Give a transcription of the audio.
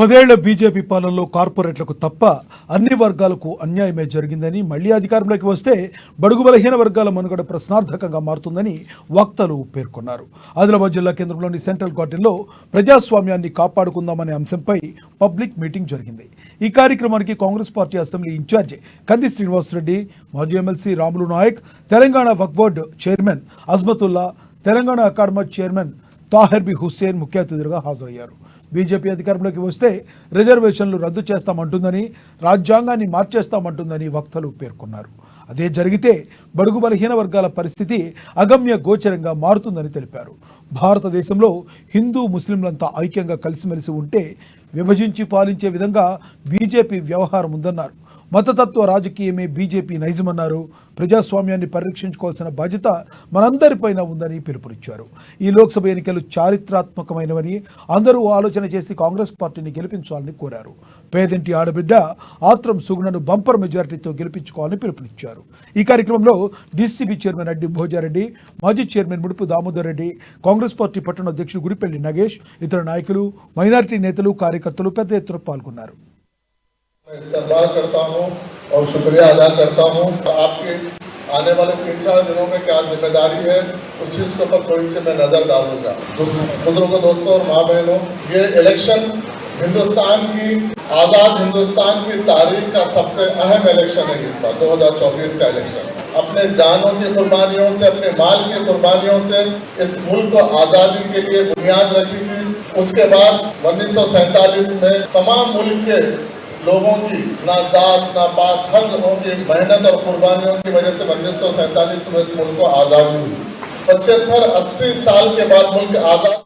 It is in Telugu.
10 బీజేపీ పాలనలో కార్పొరేట్లకు తప్ప అన్ని వర్గాలకు అన్యాయమే జరిగిందని మళ్లీ అధికారంలోకి వస్తే బడుగు బలహీన వర్గాల మనుగడ ప్రశ్నార్థకంగా మారుతుందని వక్తలు పేర్కొన్నారు. ఆదిలాబాద్ జిల్లా కేంద్రంలోని సెంట్రల్ గార్డెన్లో ప్రజాస్వామ్యాన్ని కాపాడుకుందామనే అంశంపై పబ్లిక్ మీటింగ్ జరిగింది. ఈ కార్యక్రమానికి Congress party assembly incharge Kandi Srinivasa Reddy, మాజీ MLC Ramulu Naik, Telangana Waqf board chairman Azmathulla, Telangana academy chairman Tahir B Hussain ముఖ్య అతిథులుగా హాజరయ్యారు. బీజేపీ అధికారంలోకి వస్తే రిజర్వేషన్లు రద్దు చేస్తామంటుందని, రాజ్యాంగాన్ని మార్చేస్తామంటుందని వక్తలు పేర్కొన్నారు. అదే జరిగితే బడుగు బలహీన వర్గాల పరిస్థితి అగమ్య గోచరంగా మారుతుందని తెలిపారు. భారతదేశంలో హిందూ ముస్లింలంతా ఐక్యంగా కలిసిమెలిసి ఉంటే విభజించి పాలించే విధంగా బీజేపీ వ్యవహారం ఉందన్నారు. మతతత్వ రాజకీయమే బీజేపీ నైజమన్నారు. ప్రజాస్వామ్యాన్ని పరిరక్షించుకోవాల్సిన బాధ్యత మనందరిపైన ఉందని పిలుపునిచ్చారు. ఈ లోక్సభ ఎన్నికలు చారిత్రాత్మకమైనవని, అందరూ ఆలోచన చేసి కాంగ్రెస్ పార్టీని గెలిపించాలని కోరారు. పేదింటి ఆడబిడ్డ ఆత్రం సుగుణను బంపర్ మెజారిటీతో గెలిపించుకోవాలని పిలుపునిచ్చారు. ఈ కార్యక్రమంలో డీసీబీ చైర్మన్ అడ్డి భోజారెడ్డి, మాజీ చైర్మన్ ముడుపు దామోదర్ రెడ్డి, కాంగ్రెస్ పార్టీ పట్టణ అధ్యక్షుడు గుడిపల్లి నగేష్, ఇతర నాయకులు, మైనారిటీ నేతలు, కార్యకర్తలు పెద్ద ఎత్తున పాల్గొన్నారు. इस्तेमाल करता हूँ और शुक्रिया अदा करता हूँ। आपके आने वाले 3-4 दिनों में क्या जिम्मेदारी है उस चीज़ के ऊपर थोड़ी सी मैं नज़र डालूंगा। बुजुर्गों, दोस्तों और माँ बहनों, ये इलेक्शन हिंदुस्तान की आज़ाद हिंदुस्तान की तारीख का सबसे अहम इलेक्शन है। इस बार 2024 का इलेक्शन अपने जानों की कुर्बानियों से, अपने माल की कुर्बानियों से इस मुल्क को आज़ादी के लिए बुनियाद रखी थी। उसके बाद 1947 में तमाम मुल्क के लोगों की ना जात ना पात, हर लोगों की मेहनत और कुर्बानियों की वजह से 1947 में इस मुल्क को आज़ादी हुई। 75-80 साल के बाद मुल्क आज़ाद